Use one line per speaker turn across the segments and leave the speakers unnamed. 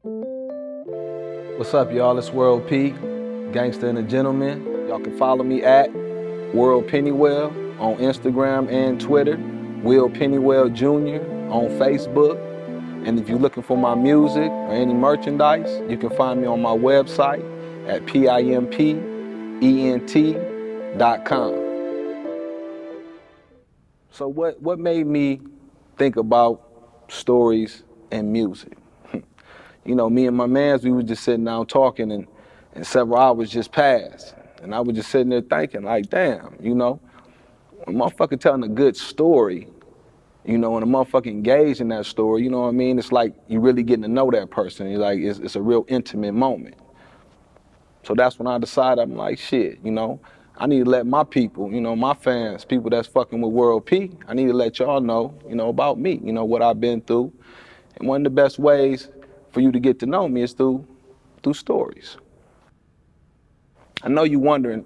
What's up, y'all? It's World P, Gangster and a Gentleman. Y'all can follow me at World Pennywell on Instagram and Twitter, Will Pennywell Jr. on Facebook. And if you're looking for my music or any merchandise, you can find me on my website at pimpent.com. So what made me think about stories and music? You know, me and my mans, we were just sitting down talking, and several hours just passed. And I was just sitting there thinking, like, damn, you know, when a motherfucker telling a good story, you know, and a motherfucker engaged in that story, you know what I mean? It's like you really getting to know that person. It's a real intimate moment. So that's when I decided, I'm like, shit, you know, I need to let my people, you know, my fans, people that's fucking with World P, I need to let y'all know, you know, about me, you know, what I've been through. And one of the best ways for you to get to know me is through stories. I know you're wondering,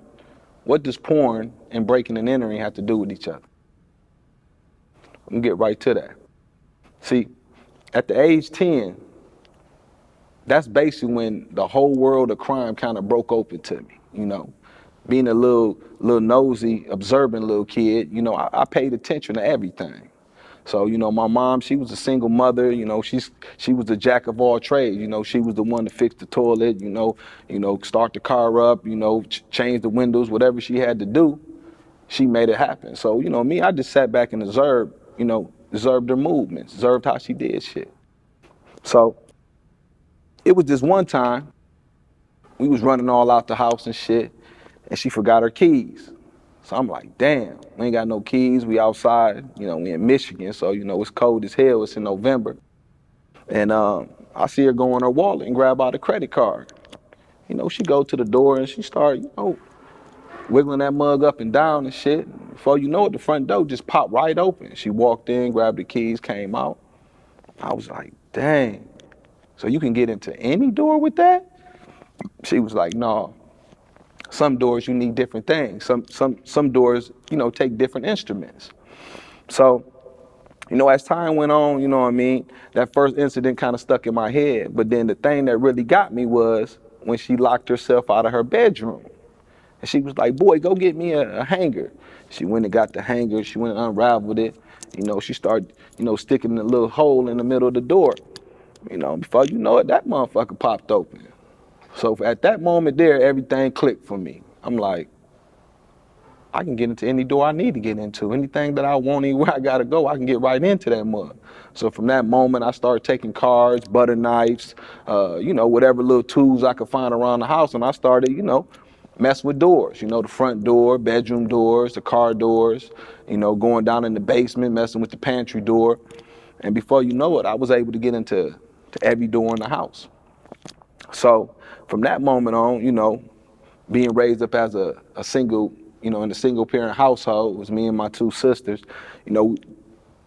what does porn and breaking and entering have to do with each other? I'm gonna get right to that. See, at the age 10, that's basically when the whole world of crime kind of broke open to me, you know. Being a little nosy, observant little kid, you know, I paid attention to everything. So, you know, my mom, she was a single mother, you know, she was the jack of all trades, you know, she was the one to fix the toilet, you know, start the car up, you know, change the windows, whatever she had to do, she made it happen. So, you know, me, I just sat back and observed, you know, observed her movements, observed how she did shit. So, it was this one time, we was running all out the house and shit, and she forgot her keys. So I'm like, damn, we ain't got no keys. We outside, you know, we in Michigan, so you know it's cold as hell. It's in November, and I see her go in her wallet and grab out a credit card. You know, she go to the door and she start, you know, wiggling that mug up and down and shit. Before you know it, the front door just popped right open. She walked in, grabbed the keys, came out. I was like, dang, so you can get into any door with that? She was like, no. Some doors you need different things. Some doors, you know, take different instruments. So, you know, as time went on, you know what I mean, that first incident kind of stuck in my head. But then the thing that really got me was when she locked herself out of her bedroom. And she was like, boy, go get me a hanger. She went and got the hanger. She went and unraveled it. You know, she started, you know, sticking a little hole in the middle of the door. You know, before you know it, that motherfucker popped open. So at that moment there, everything clicked for me. I'm like, I can get into any door I need to get into. Anything that I want, anywhere I gotta go, I can get right into that mud. So from that moment, I started taking cards, butter knives, you know, whatever little tools I could find around the house, and I started, you know, mess with doors. You know, the front door, bedroom doors, the car doors. You know, going down in the basement, messing with the pantry door, and before you know it, I was able to get into every door in the house. So from that moment on, you know, being raised up as a single, you know, in a single parent household, it was me and my two sisters, you know,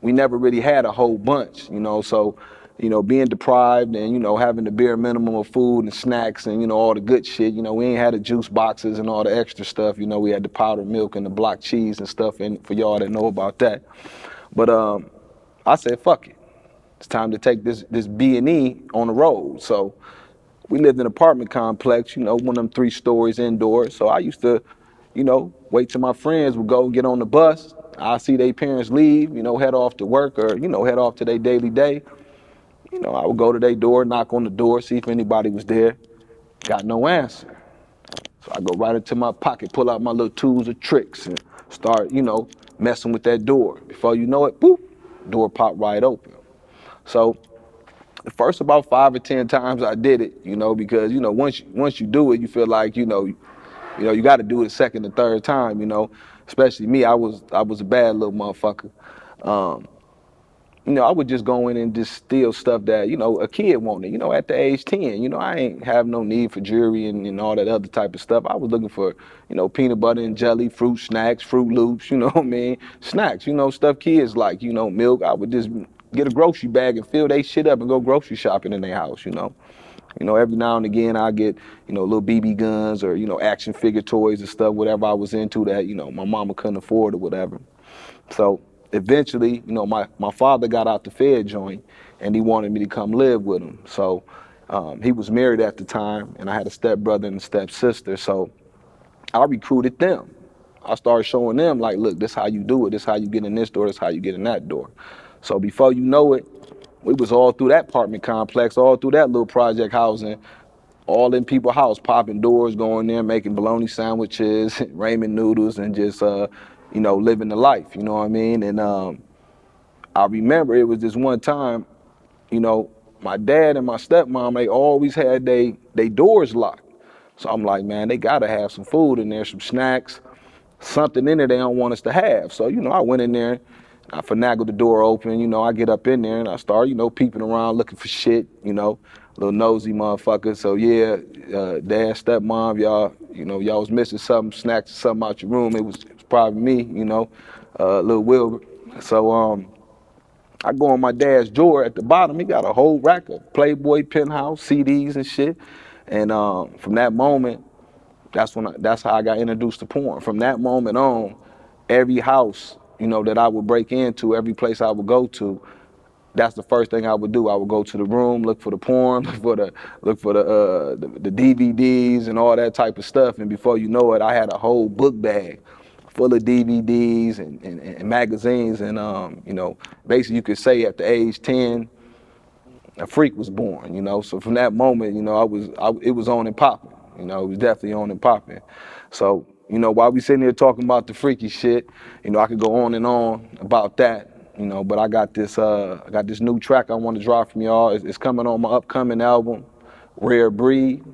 we never really had a whole bunch, you know, so, you know, being deprived and, you know, having the bare minimum of food and snacks and, you know, all the good shit, you know, we ain't had the juice boxes and all the extra stuff, you know, we had the powdered milk and the block cheese and stuff, and for y'all that know about that. But I said, fuck it. It's time to take this B&E on the road. So we lived in an apartment complex, you know, one of them 3 stories indoors. So I used to, you know, wait till my friends would go get on the bus. I see their parents leave, you know, head off to work or, you know, head off to their daily day. You know, I would go to their door, knock on the door, see if anybody was there. Got no answer. So I go right into my pocket, pull out my little tools or tricks and start, you know, messing with that door. Before you know it, boop, door popped right open. So the first about 5 or 10 times I did it, you know, because, you know, once you do it, you feel like, you got to do it second and third time, you know. Especially me, I was a bad little motherfucker. Um, you know, I would just go in and just steal stuff that, you know, a kid wanted. You know, at the age 10, you know, I ain't have no need for jewelry and all that other type of stuff. I was looking for, you know, peanut butter and jelly, fruit snacks, Fruit Loops, you know what I mean? Snacks, you know, stuff kids like, you know, milk. I would just get a grocery bag and fill they shit up and go grocery shopping in their house, you know. You know, every now and again I get, you know, little BB guns or, you know, action figure toys and stuff, whatever I was into that, you know, my mama couldn't afford or whatever. So eventually, you know, my father got out the Fed joint and he wanted me to come live with him. So He was married at the time, and I had a stepbrother and a stepsister, so I recruited them. I started showing them, like, look, this how you do it, this how you get in this door, this how you get in that door. So before you know it, we was all through that apartment complex, all through that little project housing, all in people's house, popping doors, going there, making bologna sandwiches, ramen noodles, and just, living the life, you know what I mean? And I remember it was this one time, my dad and my stepmom, they always had they doors locked. So I'm like, man, they gotta have some food in there, some snacks, something in there they don't want us to have. So, I went in there, I finagled the door open, I get up in there and I start, peeping around looking for shit, little nosy motherfucker. So yeah, dad, stepmom, y'all was missing something, snacks, something out your room. It was probably me, little Wilbur. So I go on my dad's drawer at the bottom. He got a whole rack of Playboy, Penthouse, CDs and shit. And from that moment, that's how I got introduced to porn. From that moment on, every house, that I would break into, every place I would go to, that's the first thing I would do. I would go to the room, look for the porn, look for the DVDs and all that type of stuff. And before you know it, I had a whole book bag full of DVDs and magazines. And basically you could say at the age 10, a freak was born. So from that moment, it was on and popping. It was definitely on and popping. So, while we sitting here talking about the freaky shit, I could go on and on about that. But I got this new track I want to drop from y'all. It's coming on my upcoming album, Rare Breed,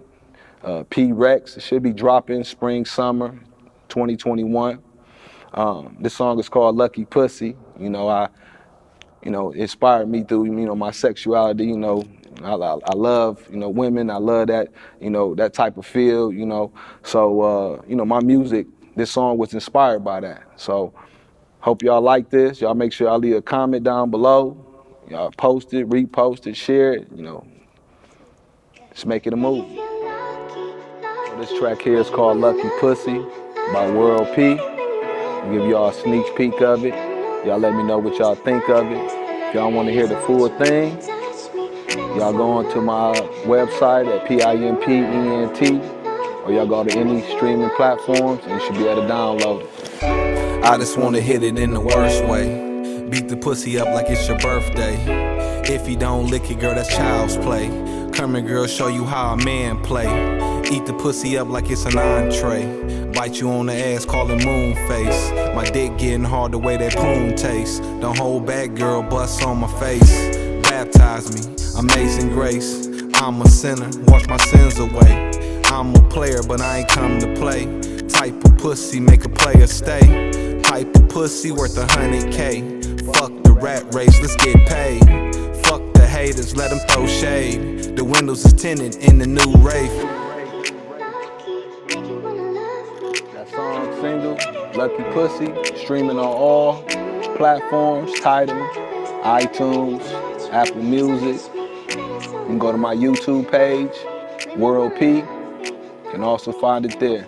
P-Rex. It should be dropping spring, summer, 2021. This song is called Lucky Pussy. Inspired me through, my sexuality, I love, women. I love that, that type of feel, So, my music, this song was inspired by that. So, hope y'all like this. Y'all make sure y'all leave a comment down below. Y'all post it, repost it, share it, Let's make it a movie. So this track here is called Lucky Pussy by World P. I'll give y'all a sneak peek of it. Y'all let me know what y'all think of it. If y'all want to hear the full thing, y'all go onto my website at PIMPENT, or y'all go to any streaming platforms and you should be able to download it.
I just wanna hit it in the worst way. Beat the pussy up like it's your birthday. If you don't lick it, girl, that's child's play. Come here, girl, show you how a man play. Eat the pussy up like it's an entree. Bite you on the ass, call it moon face. My dick getting hard the way that poon tastes. Don't hold back, girl, bust on my face. Baptize me, amazing grace. I'm a sinner, wash my sins away. I'm a player, but I ain't come to play. Type of pussy, make a player stay. Type of pussy worth 100K. Fuck the rat race, let's get paid. Fuck the haters, let them throw shade. The windows is tinted in the new Wraith.
That song single, Lucky Pussy, streaming on all platforms, Tidal, iTunes, Apple Music. You can go to my YouTube page, World P. You can also find it there.